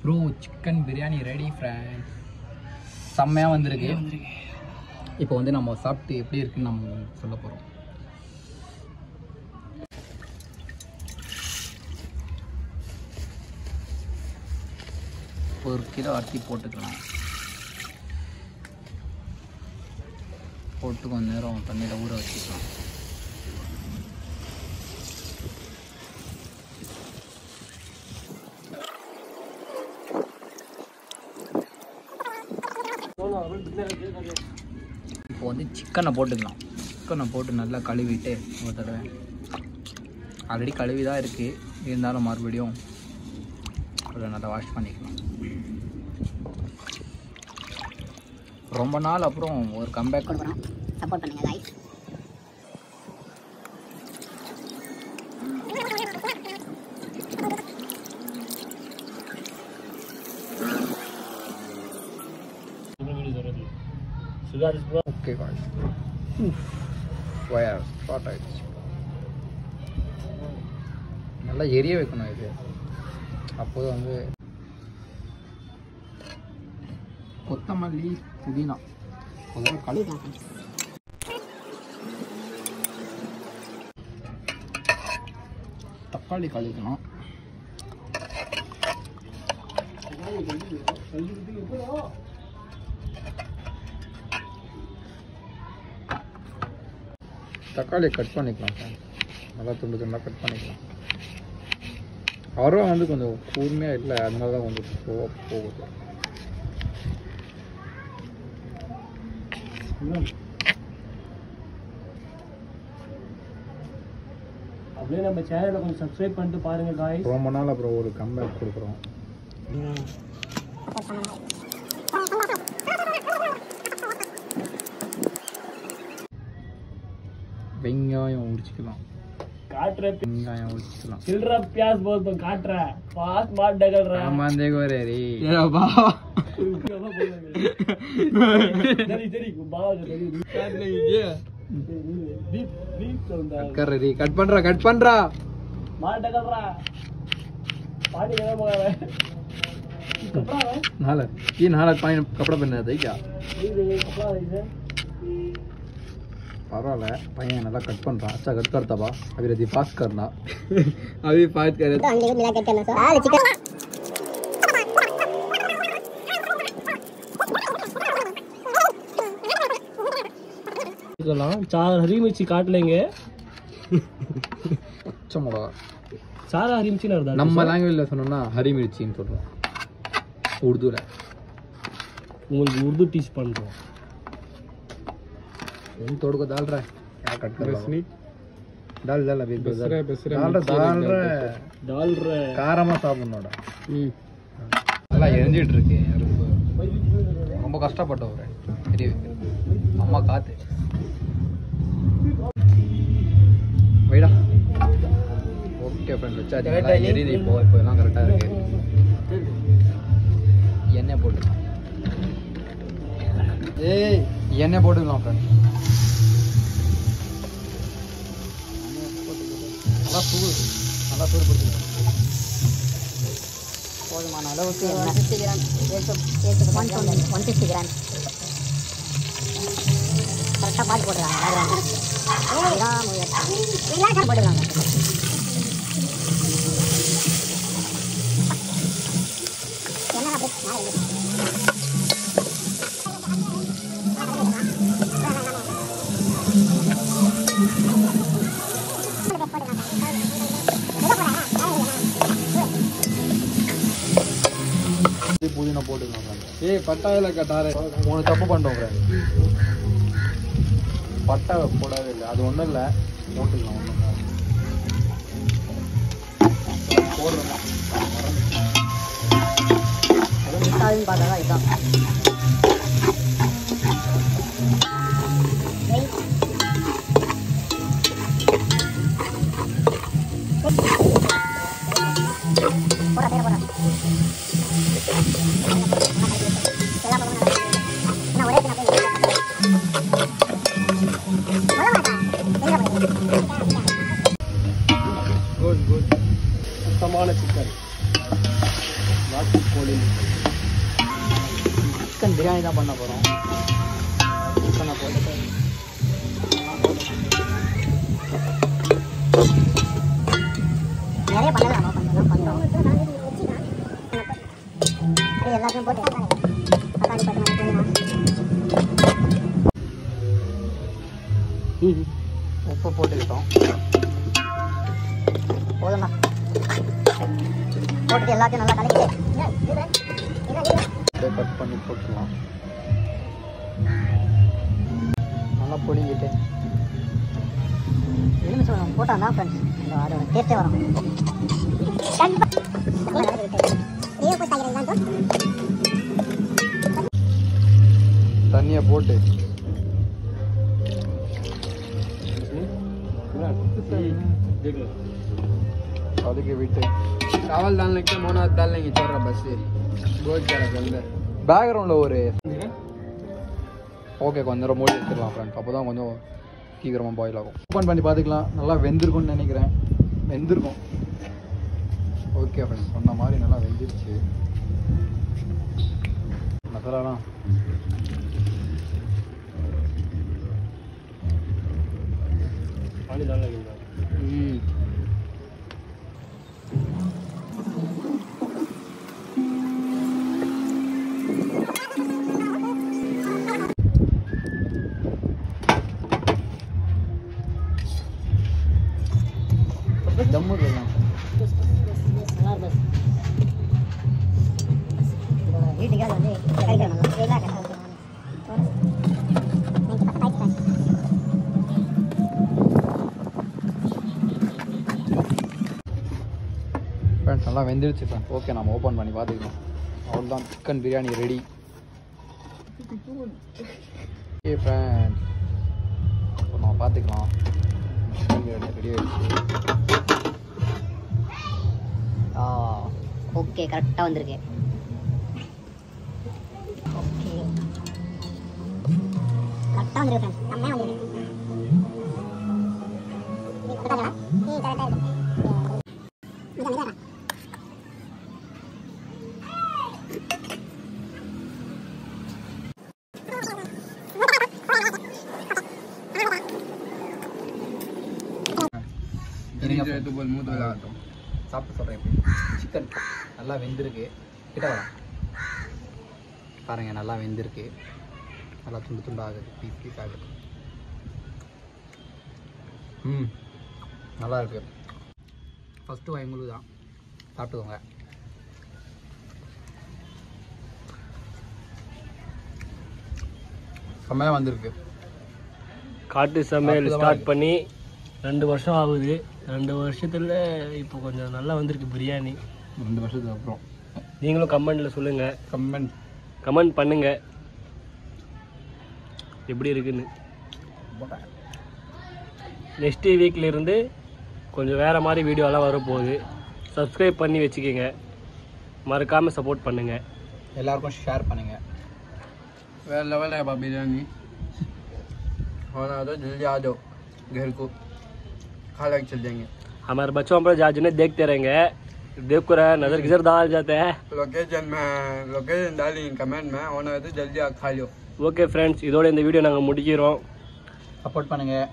Bro chicken biryani ready friends. செம்மையாக வந்திருக்கு. இப்போ வந்து நம்ம சாப்பிட்டு எப்படி இருக்குன்னு நம்ம சொல்ல போகிறோம். ஒரு கிலோ அரிசி போட்டுக்கலாம். போட்டு கொஞ்சம் நேரம் தண்ணியில் ஊற வச்சுக்கலாம். இப்போ வந்து சிக்கனை போட்டுக்கலாம். சிக்கனை போட்டு நல்லா கழுவிட்டு ஒரு தடவை, ஆல்ரெடி கழுவி தான் இருக்குது, இருந்தாலும் மறுபடியும் அதை நல்லா வாஷ் பண்ணிக்கலாம். ரொம்ப நாள் அப்புறம் ஒரு கம்பேக் கொடுக்குறோம். சப்போர்ட் பண்ணுங்க guys. Okay guys, fire start ஆயிடுச்சு. நல்லா எரிய வைக்கணும் இது. அப்போது வந்து கொத்தமல்லி புதினா முதல்ல கழுவிக்கலாம். தக்காளி கழுவிக்கலாம். தக்காளியை கட் பண்ணிக்கலாம் சார். நல்லா துண்டு துண்டாக கட் பண்ணிக்கலாம். அவரும் வந்து கொஞ்சம் கூர்மையாக இல்லை, அதனால தான் கொஞ்சம் ஸ்லோவாக போகுது. அப்படியே நம்ம சேனலை கொஞ்சம் சப்ஸ்கிரைப் பண்ணிட்டு பாருங்க गाइस. ரொம்ப நாள் அப்புறம் ஒரு கம்பேக் கொடுக்குறோம். வெங்காயம் உரிச்சிக்கலாம். काट வெங்காயம் உரிச்சிக்கலாம். चिल्ड्रा प्याज बोल तो काट रहा है, फास्ट मार डगल रहा है. आमान देखो रे रे तेरी तेरी बाबा जो तेरी काट नहीं ये दीप दीप चलता है. कर रे कट पन रहा मार डगल रहा है. पानी गरम हो रहा है. कपड़ा है नाला ये नाला पानी कपड़ा पहनना था क्या? ये कपड़ा है इसे. பரவாயில்ல, பையன் நல்லா கட் பண்ணுறான். अच्छा कट करता बा, अभी रदी फास्ट करना. अभी फास्ट करे तो अंडे को मिला कट करना सर. हां चिकन चला 4 हरी मिर्ची काट लेंगे. பச்சை மிளகா. 4 हरी मिर्ची ना डाल. நம்ம லாங்குவேஜ்ல சொன்னோம்னா ஹரி மிர்ச்சின்னு சொல்றோம். உருதுல உங்களுக்கு உருது டீச் பண்றோம். इन तोड़ को डाल रहा है, क्या कट कर रहा है? डाल डाल अभी डाल रहा है. காரமா சாப்பிடணும்டா. நல்லா எரிஞ்சிட்டு இருக்கு. ரொம்ப கஷ்டப்பட்டவரே தெரிய வைக்கிறது. அம்மா காத்து வைடா. ஓகே ஃப்ரெண்ட், வச்சாச்சு. நல்லா எரியுது. இப்போ எல்லாம் கரெக்டாக இருக்கு. எண்ணெய் போட்டுக்கலாம். ஏய் எண்ணெய் போட்டுக்கலாம் ஃப்ரெண்ட். நல்லா சூடு போட்டுக்கலாம். போதுமான அளவுக்கு 150 கிராம் 150 கிராம் கரெக்டாக பாட்டு போட்டுருக்காங்க. போட்டுக்கலாம். புதினா போட்டுக்கலாம். ஏய் பட்டாயில கட்டாரு 3 தப்பு பண்ணிட்டோம். பட்டை போடவே இல்லை, அது ஒன்றும் இல்லை. போட்டுக்கலாம். ஒன்றும் போடுறோம். பார்த்தா இதுதான் good good. சுத்தமான சிக்கன். கோழி சிக்கன் பிரியாணி தான் பண்ண போகிறோம். சிக்கனை போட்டுட்டு நிறைய பண்ணலாம் பண்ணுறோம் எல்லாத்தையும் போட்டு தக்காளி உப்பு போட்டுக்கிட்டோம். போதும்ண்ணா போட்டுட்டு எல்லாத்தையும் நல்லா கலக்கிட்டு கட் பண்ணி போட்டுடலாம். நல்லா பொழிஞ்சிட்டு எலும்பு சோளம் போட்டால் தான் ஃப்ரெண்ட்ஸ் அதோட டேஸ்ட்டே வரும். தண்ணியை போட்டு அதுக்கு விட்டு चावल डालने के मोना डालेंगे चोरा बस बहुत ज़्यादा जल्द பேக்ரவுண்டில் ஒரு ஓகே கொஞ்சம் நேரம் மூடி வச்சிடலாம் ஃப்ரெண்ட்ஸ். அப்போ தான் கொஞ்சம் சீக்கிரமாக பாயில் ஆகும். ஓப்பன் பண்ணி பார்த்துக்கலாம். நல்லா வெந்திருக்கும்னு நினைக்கிறேன். வெந்திருக்கும். ஓகே ஃப்ரெண்ட்ஸ் சொன்ன மாதிரி நல்லா வெந்துருச்சு. மசாலாலாம் पानी डालने के बाद दम देना வீட்டுக்கு வந்து கறிக்கணும் ஃப்ரெண்ட்ஸ் நல்லா வெந்துருச்சு ஃப்ரெண்ட்ஸ். ஓகே நம்ம ஓப்பன் பண்ணி பார்த்துக்கலாம். அவ்வளோதான் chicken biryani ready. Okay friends இப்போ நம்ம பார்த்துக்கலாம். சிக்கன் பிரியாணி ரெடி ஆகிடுச்சு. ஓகே கரெக்டாக வந்திருக்கு. ஓகே கரெக்டாக வந்திருக்கு ஃப்ரெண்ட்ஸ். செம்மையாக வந்திருக்கு. तो बोल मुंह धोला तो சாப்பிட்டு சொல்கிறேன். சிக்கன் நல்லா வெந்திருக்கு. கிட்ட வரேன் பாருங்க. நல்லா வெந்திருக்கு. நல்லா துண்டு துண்டாகுது. பீஸ் பீஸ் ஆகுது. நல்லா இருக்கு. ஃபஸ்ட்டு வாய்முழு தான் சாப்பிட்டுக்கோங்க. செம்மையாக வந்திருக்கு. காட்டு சமையல் ஸ்டார்ட் பண்ணி 2 வருஷம் ஆகுது. 2 வருஷத்தில் இப்போ கொஞ்சம் நல்லா வந்திருக்கு பிரியாணி. 2 வருஷத்துக்கு அப்புறம் நீங்களும் கமெண்டில் சொல்லுங்கள். கமெண்ட் பண்ணுங்கள் எப்படி இருக்குன்னு. நெக்ஸ்ட் வீக்லேருந்து கொஞ்சம் வேறு மாதிரி வீடியோலாம் வரப்போகுது. சப்ஸ்கிரைப் பண்ணி வச்சுக்கோங்க. மறக்காமல் சப்போர்ட் பண்ணுங்கள். எல்லாருக்கும் ஷேர் பண்ணுங்கள். வேறு लेवल है बिरयानी होना तो जल्दी आ जाओ घर को खा लग चल जाएंगे. हमारे बच्चों पर जाजुने देखते रहेंगे. देख कर नजर किधर डाल जाते हैं. लोकेशन डाली कमेंट में होना तो जल्दी आ खा लो. ஓகே ஃப்ரெண்ட்ஸ் இதோட இந்த வீடியோ நாங்கள் முடிக்கிறோம். சப்போர்ட் பண்ணுங்கள்.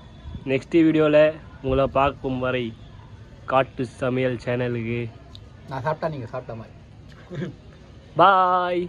நெக்ஸ்ட் வீடியோவில் உங்களை பார்க்கும் வரை காட்டு சமையல் சேனலுக்கு நான் சாப்பிட்டா நீங்கள் சாப்பிட்ட மாதிரி பாய்.